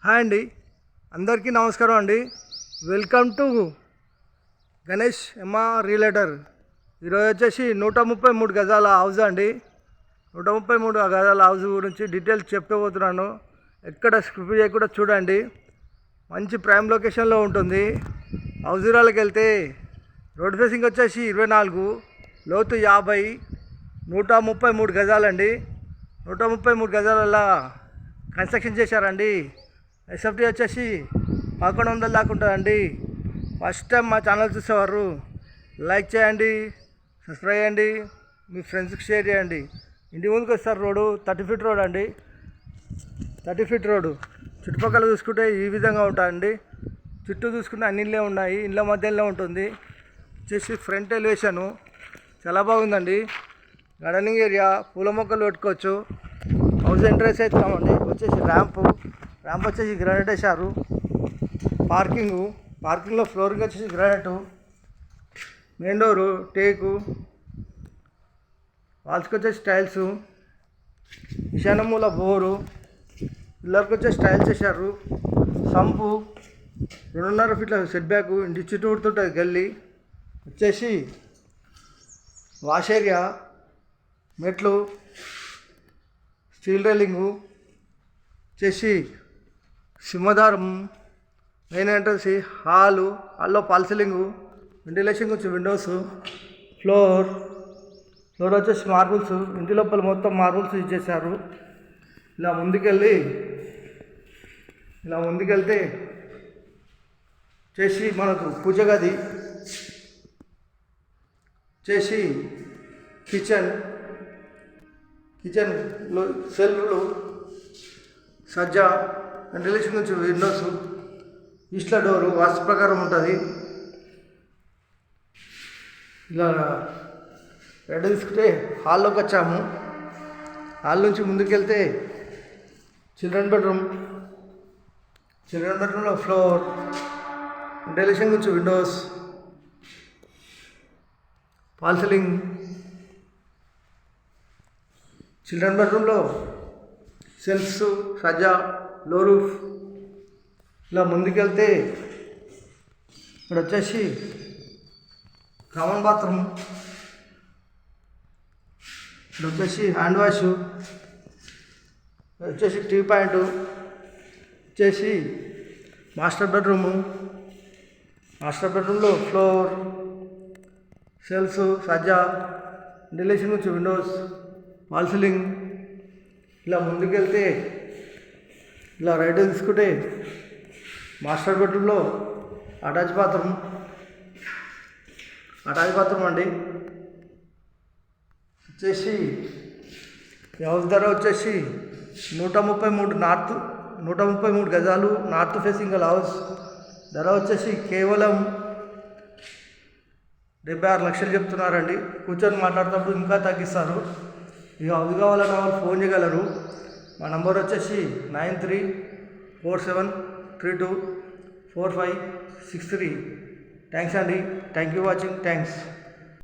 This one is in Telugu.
హాయ్ అండి, అందరికీ నమస్కారం అండి. Welcome to Ganesh realtor. ఈరోజు వచ్చేసి 133 గజాల హౌస్ అండి. 133 గజాల హౌస్ గురించి డీటెయిల్స్ చెప్పబోతున్నాను. ఎక్కడ స్క్రిప్ట్ చేయకుండా చూడండి. మంచి ప్రైమ్ లొకేషన్లో ఉంటుంది. హౌస్ వివరాలకు వెళ్తే రోడ్ ఫేసింగ్ వచ్చేసి 24, లోతు 50, 133 గజాలండి. 133 గజాలల్లో కన్స్ట్రక్షన్ చేశారండి. ఎస్ఎఫ్టీ వచ్చేసి 1100 దాకా ఉంటుందండి. ఫస్ట్ టైం మా ఛానల్ చూసేవారు లైక్ చేయండి, సబ్స్క్రైబ్ చేయండి, మీ ఫ్రెండ్స్కి షేర్ చేయండి. ఇంటి ముందుకు వస్తారు రోడ్డు 30 ఫీట్ రోడ్ అండి. 30 ఫీట్ రోడ్డు చుట్టుపక్కల చూసుకుంటే ఈ విధంగా ఉంటాయండి. చుట్టూ చూసుకుంటే అన్ని ఇళ్ళే ఉన్నాయి. ఇళ్ళ మధ్యలో ఉంటుంది. వచ్చేసి ఫ్రంట్ ఎలివేషను చాలా బాగుందండి. గార్డెనింగ్ ఏరియా, పూల మొక్కలు పెట్టుకోవచ్చు. హౌస్ ఎంట్రెన్స్ అవుతామండి. వచ్చేసి ర్యాంప్ వచ్చేసి గ్రానైట్ వేశారు. పార్కింగ్లో ఫ్లోరింగ్ వచ్చేసి గ్రానైట్. మెయిన్ డోరు టేకు, వాల్స్కి వచ్చేసి టైల్స్, ఈశాన్య మూల బోరు, పిల్లర్కి వచ్చేసి టైల్స్ వేశారు. సంపు 2.5 ఫీట్ల సెట్ బ్యాక్. ఇంటి చుట్టూ ఉడుతుంటుంది గల్లీ. వచ్చేసి వాష్ ఏరియా, మెట్లు, స్టీల్ రైలింగు, వచ్చేసి సింహదారం, మెయిన్ ఎంట్రన్స్, హాల్లో ఫాల్ సీలింగు, వెంటిలేషన్ వచ్చి విండోస్, ఫ్లోర్ వచ్చేసి మార్బుల్స్. ఇంటి లోపల మొత్తం మార్బుల్స్ ఇచ్చేసారు. ఇలా ముందుకెళ్తే చేసి మనకు పూజ గది, చేసి కిచెన్లో సెల్ఫ్లు, సజ్జా, వెంటిలేషన్ నుంచి విండోస్, ఈస్ట్ల డోరు వాస్తు ప్రకారం ఉంటుంది. ఇలా రెడ్ తీసుకుంటే హాల్లోకి వచ్చాము. హాల్ నుంచి ముందుకెళ్తే చిల్డ్రన్ బెడ్రూమ్లో ఫ్లోర్, వెంటిలేషన్ నుంచి విండోస్, ఫాల్ సీలింగ్. చిల్డ్రన్ బెడ్రూమ్లో సెల్ఫ్స్, సజ్జా, లో రూఫ్. ఇలా ముందుకెళ్తే ఇక్కడ వచ్చేసి కామన్ బాత్రూమ్, ఇక్కడ వచ్చేసి హ్యాండ్ వాష్, వచ్చేసి టీ పాయింట్, వచ్చేసి మాస్టర్ బెడ్రూమ్లో ఫ్లోర్, సెల్ఫ్స్, సజ్జా, వెంటిలేషన్ నుంచి విండోస్, వాల్ సీలింగ్. ఇలా ముందుకెళ్తే ఇలా రైట్ తీసుకుంటే మాస్టర్ బెడ్రూమ్లో అటాచ్ బాత్రూమ్ అండి. వచ్చేసి హౌస్ ధర వచ్చేసి 133 గజాలు, నార్త్ ఫేసింగ్ హౌస్. ధర వచ్చేసి కేవలం 76 లక్షలు చెప్తున్నారండి. కూర్చొని మాట్లాడుతున్నప్పుడు ఇంకా తగ్గిస్తారు. ఇక హౌస్ కావాలన్న వాళ్ళు ఫోన్ చేయగలరు. మా నంబర్ వచ్చేసి 9347324563. థ్యాంక్స్ అండి. Thank you watching. థ్యాంక్స్.